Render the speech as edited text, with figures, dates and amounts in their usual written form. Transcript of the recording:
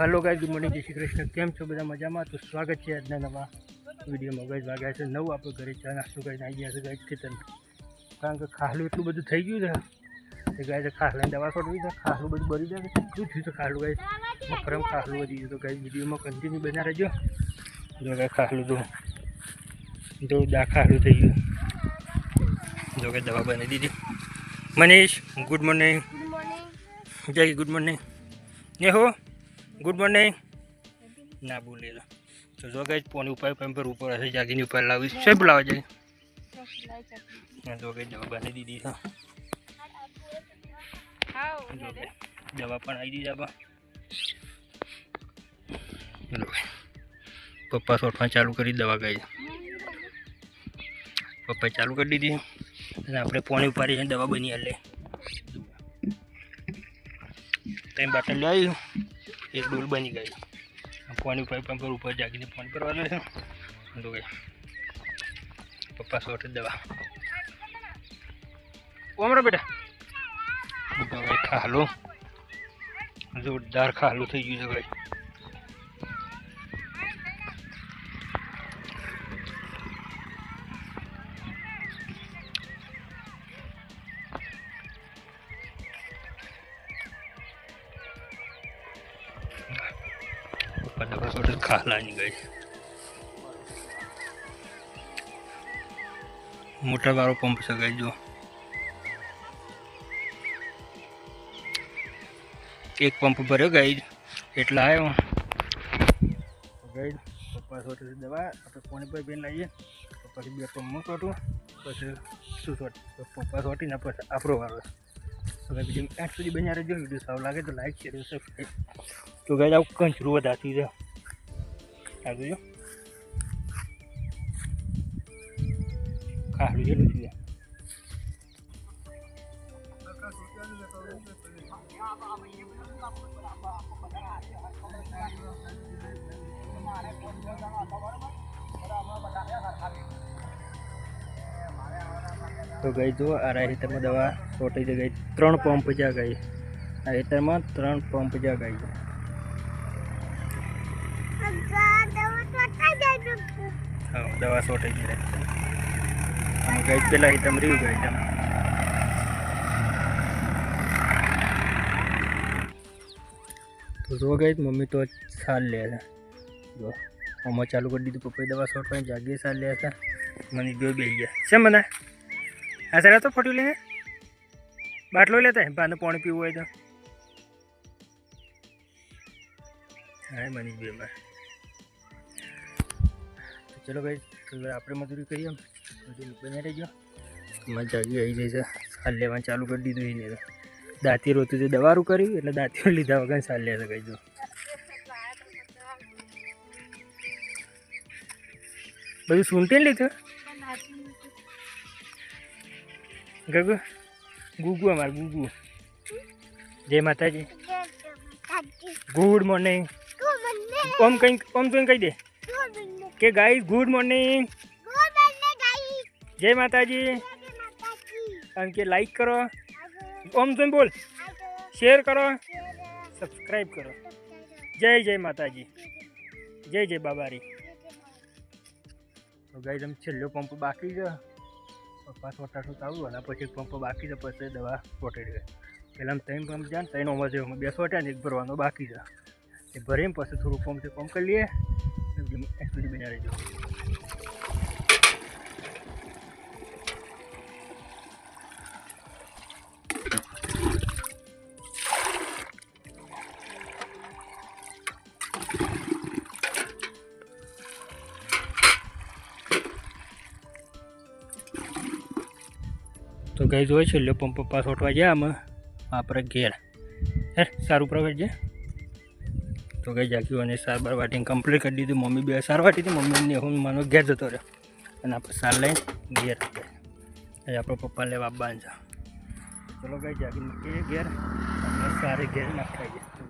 Hello guys, good morning, जय श्री कृष्ण। केम छो बधा मजामां? तो स्वागत है आज नवा विडियो में। गाइस वाग्या छे 9। आप घरे चा नास्तो करीने आई गया छे गाइस खेतर, कारण के खालू एटલું બધું થઈ ગયું છે કે ગાइस ખાલાની દવા છોડવી છે। ખાलू બધું બળી જાય છે, શું થયું છે ખાलू गाइस? મકરમ ખાलू વધી ગયું। તો गाइस વિડિયો में કન્ટિન્યू બના રહેજો। જો ગાइस ખાलू તો દા ખાलू થઈ ગયું। જો કે દવા બની દીધી। Manish good morning. जय गुड मॉर्निंग। नेहो गुड मॉर्निंग ना बोले तो जो गई पानी ऊपर पंपर ऊपर ऐसे जागी नहीं ऊपर लावी सब बुलावा जाए। जो गई दवा बनी दीदी था, दवा पर आई दी जाबा। पप्पा सोटवा चालू करी दवा गई, पप्पा चालू कर दी थी। अपने पानी उपारी दवा बनी हले। टाइम बाटल ले आई, एक डोल बनी गई। पानी ऊपर पंपर ऊपर जागी पानी पर वाले तो गए पप्पा सोटे दवा ओमरा बेटा दवा खा लो। जोरदार खा लो थी गई भाई। दवा सोटे खाला नहीं गई। मोटर वालों पंप से गई जो एक पंप भरे गई एटला आयो गई। पप्पा सोटे दवा अपने पानी पर बेन लाइए। पप्पा बे पंप में सोटू पीछे शू सोट पप्पा सोटी ना पीछे आपरो वालो। तो भाई वीडियो एंड सुधी बन्या रहो। वीडियो सारो लगे तो लाइक शेयर सब्सक्राइब। तो गाइस आउ कंचरू वधाती है आ जो खालू जेलू छे। तो गई जो आ रहा हेटर में दवा छोटी गई 3 पंप जा गई। आ हेटर में 3 पंप जा गई। हाँ दवा छोटी गई गई पेला हेटर में रही गई। तो जो गई मम्मी तो साल ले जो अम्मा चालू कर दी। पप्पा दवा छोटवा जागे साल लिया था। मनी दो बे गया सेम बना ऐसा रहता तो फटू लेंगे बाटलो लेता है बाद पानी पीव है तो हाँ मनी बे में। तो चलो भाई आप मजूरी करिए बने रही मैं जागी आई जाए साल लेवा चालू कर दी। नहीं तो दाती रोती तो दवारू करी એટલે દાંતીઓ લીધા વગર સાલ લે સકાય। જો બધું સુનતે લીધું गगु गुगु हमार गुगु। जय माता जी गुड मॉर्निंग। ओम कहीं ओम तो कही दे के गाइस गुड मॉर्निंग जय माता जी। के लाइक करो ओम तुम बोल शेयर करो सब्सक्राइब करो। जय जय माता जी जय जय बाबारी। तो गाइस हम छेल्लो पंप बाकी है। पप्पा छोटा छोटा आવું અને પછી पंप बाकी है। પછી દવા છોટી ગઈ પહેલાં 3 पंप જાય 3 ઓમાં જે 2 છોટ્યા ને 1 ભરવાનો બાકી છે। એ ભરીને પછી થોડું पंप से पंप કરી લઈએ। એક્સપીરી બના રહેજો। तो गई जो छेल्लो पंप पप्पा छोटवा जाए आम आप घेर है सारू प्रवेश जाए। तो गई जाकी मैंने सार बार वाटी कम्प्लीट कर दी थी। मम्मी बे सार वाटी थी मम्मी ने हूँ मानो घेर जतो रहे आप सार लाइन घेर आप पप्पा ले बाबा जा। चलो गई जाकी मूकी घेर सारे घेर नाखाई।